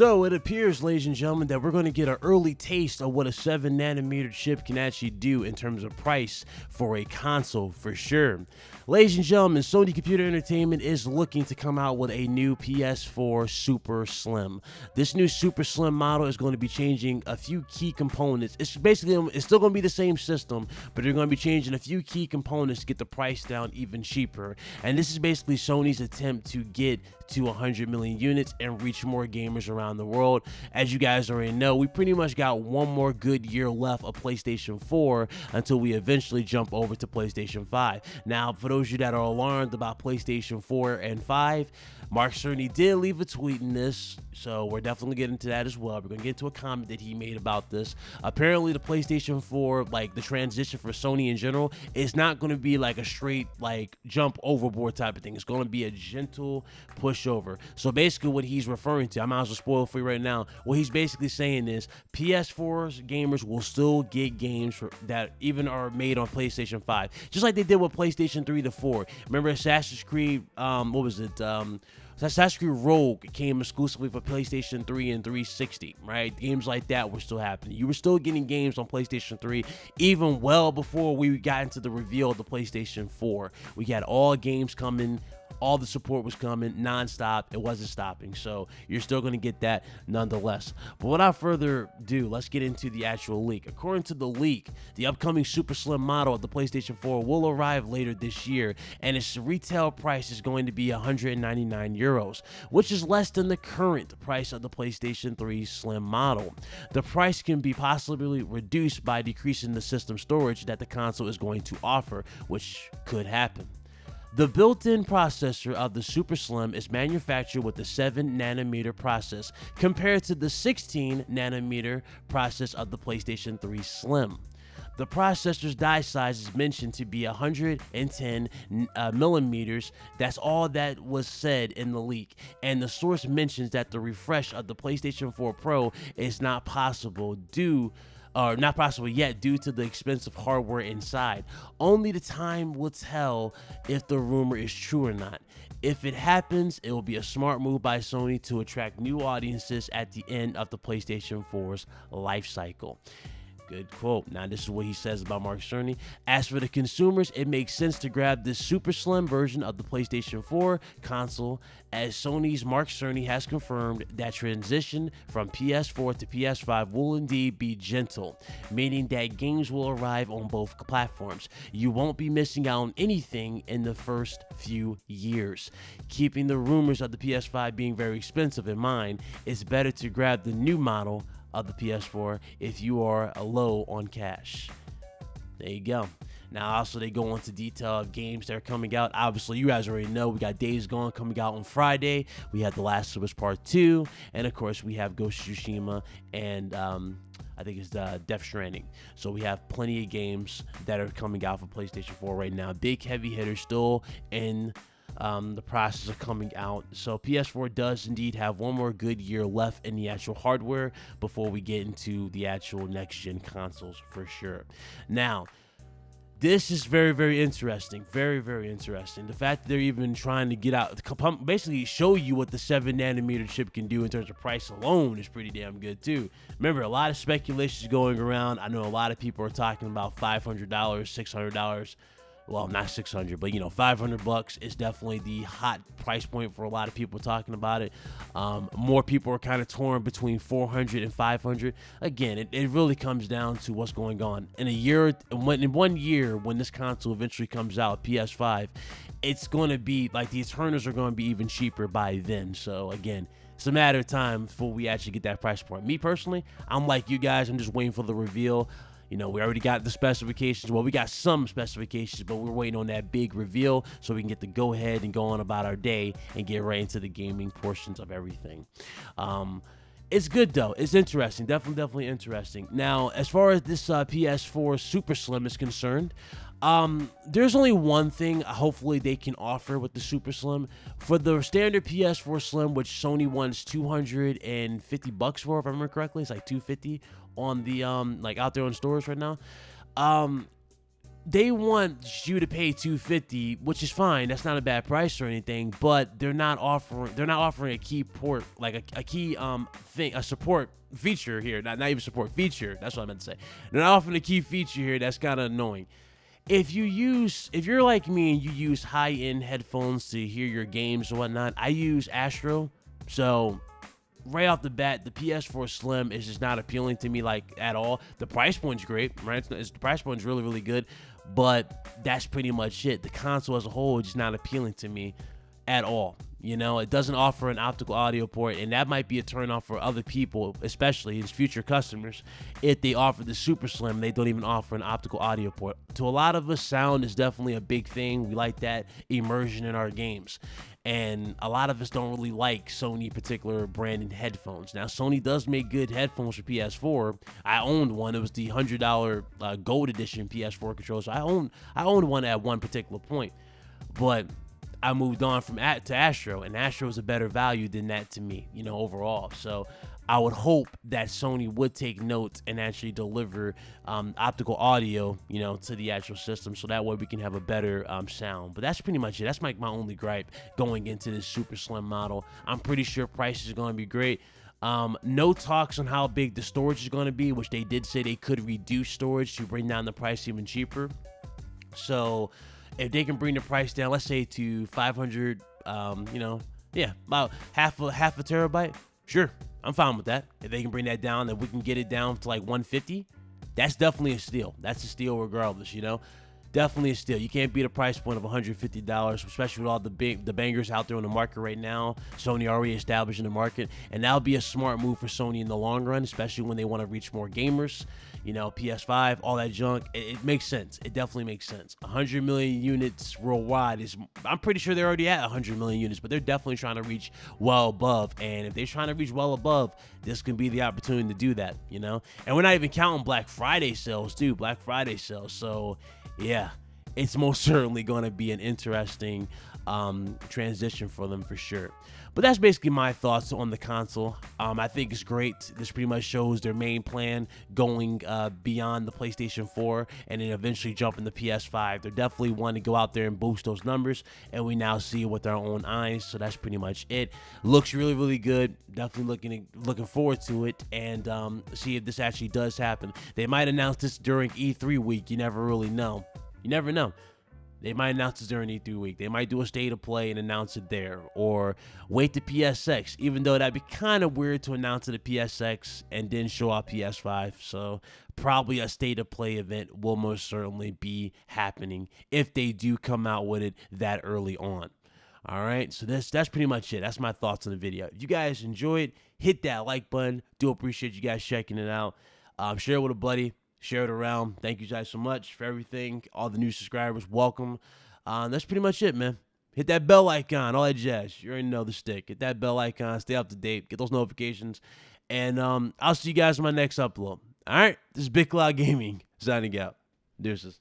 So it appears, ladies and gentlemen, that we're going to get an early taste of what a 7nm chip can actually do in terms of price for a console, for sure. Ladies and gentlemen, Sony Computer Entertainment is looking to come out with a new PS4 Super Slim. This new Super Slim model is going to be changing a few key components. It's still going to be the same system, but they're going to be changing a few key components to get the price down even cheaper. And this is basically Sony's attempt to get to 100 million units and reach more gamers around the world. As you guys already know, we pretty much got one more good year left of PlayStation 4 until we eventually jump over to PlayStation 5. Now, for those of you that are alarmed about PlayStation 4 and 5, Mark Cerny did leave a tweet in this, so we're definitely getting into that as well. We're going to get into a comment that he made about this. Apparently, the PlayStation 4, like the transition for Sony in general, is not going to be like a straight like jump overboard type of thing. It's going to be a gentle pushover. So basically what he's referring to, I might as well spoil it for you right now. What he's basically saying is PS4's gamers will still get games that even are made on PlayStation 5. Just like they did with PlayStation 3 to 4. Remember Assassin's Creed, Assassin's Creed Rogue came exclusively for PlayStation 3 and 360, right? Games like that were still happening. You were still getting games on PlayStation 3 even well before we got into the reveal of the PlayStation 4. We had all games coming. All the support was coming nonstop. It wasn't stopping. So you're still going to get that nonetheless. But without further ado, let's get into the actual leak. According to the leak, the upcoming Super Slim model of the PlayStation 4 will arrive later this year, and its retail price is going to be 199 euros, which is less than the current price of the PlayStation 3 Slim model. The price can be possibly reduced by decreasing the system storage that the console is going to offer, which could happen. The built-in processor of the Super Slim is manufactured with the 7nm process compared to the 16nm process of the PlayStation 3 Slim. The processor's die size is mentioned to be 110 millimeters. That's all that was said in the leak. And the source mentions that the refresh of the PlayStation 4 Pro is not possible yet due to the expensive hardware inside. Only the time will tell if the rumor is true or not. If it happens, it will be a smart move by Sony to attract new audiences at the end of the PlayStation 4's life cycle. Good quote. Now, this is what he says about Mark Cerny. As for the consumers, it makes sense to grab this super slim version of the PlayStation 4 console, as Sony's Mark Cerny has confirmed that transition from PS4 to PS5 will indeed be gentle, meaning that games will arrive on both platforms. You won't be missing out on anything in the first few years. Keeping the rumors of the PS5 being very expensive in mind, it's better to grab the new model of the PS4 if you are low on cash. There you go. Now, also, they go into detail of games that are coming out. Obviously, you guys already know we got Days Gone coming out on Friday. We have The Last of Us Part 2. And, of course, we have Ghost of Tsushima and I think it's Death Stranding. So we have plenty of games that are coming out for PlayStation 4 right now. Big heavy hitters still in the process of coming out. So PS4 does indeed have one more good year left in the actual hardware before we get into the actual next-gen consoles for sure. Now, this is very, very interesting. Very, very interesting. The fact that they're even trying to get out, basically show you what the 7nm chip can do in terms of price alone is pretty damn good too. Remember, a lot of speculation is going around. I know a lot of people are talking about $500, $600. Well, not 600, but $500 is definitely the hot price point for a lot of people talking about it. More people are kind of torn between 400 and 500. Again, it really comes down to what's going on. In 1 year, when this console eventually comes out, PS5, it's going to be like the Eternals are going to be even cheaper by then. So again, it's a matter of time before we actually get that price point. Me personally, I'm like you guys. I'm just waiting for the reveal. We already got the specifications. Well, we got some specifications, but we're waiting on that big reveal so we can get to go ahead and go on about our day and get right into the gaming portions of everything. It's good, though. It's interesting. Definitely interesting. Now, as far as this PS4 Super Slim is concerned, there's only one thing hopefully they can offer with the Super Slim. For the standard PS4 Slim, which Sony wants $250 for, if I remember correctly, it's like $250 on the like out there on stores right now. they want you to pay $250, which is fine. That's not a bad price or anything, but they're not offering a key port, like a key thing, a support feature here. Not even support feature. That's what I meant to say. They're not offering a key feature here. That's kind of annoying. If you're like me and you use high-end headphones to hear your games or whatnot, I use Astro. So right off the bat, the PS4 Slim is just not appealing to me like at all. The price point's great, right? The price point's really, really good, but that's pretty much it. The console as a whole is just not appealing to me at all. You know, it doesn't offer an optical audio port, and that might be a turnoff for other people, especially as future customers. If they offer the Super Slim, they don't even offer an optical audio port. To a lot of us, sound is definitely a big thing. We like that immersion in our games. And a lot of us don't really like Sony particular branded headphones. Now, Sony does make good headphones for PS4. I owned one. It was the $100 Gold Edition PS4 controller. So I owned one at one particular point. But I moved on to Astro, and Astro is a better value than that to me, you know, overall. So I would hope that Sony would take note and actually deliver optical audio, you know, to the actual system, so that way we can have a better sound. But that's pretty much it. That's my only gripe going into this Super Slim model. I'm pretty sure price is going to be great. No talks on how big the storage is going to be, which they did say they could reduce storage to bring down the price even cheaper. So if they can bring the price down, let's say to 500, you know, yeah, about half a terabyte, sure, I'm fine with that. If they can bring that down, and we can get it down to like 150, that's definitely a steal. That's a steal regardless, you know. Definitely a steal. You can't beat a price point of $150, especially with all the bangers out there on the market right now. Sony already established in the market, and that'll be a smart move for Sony in the long run, especially when they want to reach more gamers. You know, PS5, all that junk. It makes sense. It definitely makes sense. 100 million units worldwide is, I'm pretty sure they're already at 100 million units, but they're definitely trying to reach well above. And if they're trying to reach well above, this can be the opportunity to do that, you know? And we're not even counting Black Friday sales, too. Black Friday sales. So yeah, it's most certainly going to be an interesting transition for them for sure. But that's basically my thoughts on the console. I think it's great. This pretty much shows their main plan going beyond the PlayStation 4 and then eventually jumping the PS5. They're definitely wanting to go out there and boost those numbers, and we now see it with our own eyes. So that's pretty much it. Looks really, really good. Definitely looking forward to it, and see if this actually does happen. They might announce this during E3 week. You never really know. You never know. They might announce it during E3 week. They might do a state of play and announce it there, or wait to PSX, even though that'd be kind of weird to announce it at PSX and then show off PS5. So probably a state of play event will most certainly be happening if they do come out with it that early on. All right, so that's pretty much it. That's my thoughts on the video. If you guys enjoyed, hit that like button. Do appreciate you guys checking it out. Share it with a buddy. Share it around. Thank you guys so much for everything. All the new subscribers, welcome. That's pretty much it, man. Hit that bell icon, all that jazz. You already know the stick. Hit that bell icon. Stay up to date. Get those notifications. And I'll see you guys in my next upload. All right? This is Big Cloud Gaming signing out. Deuces.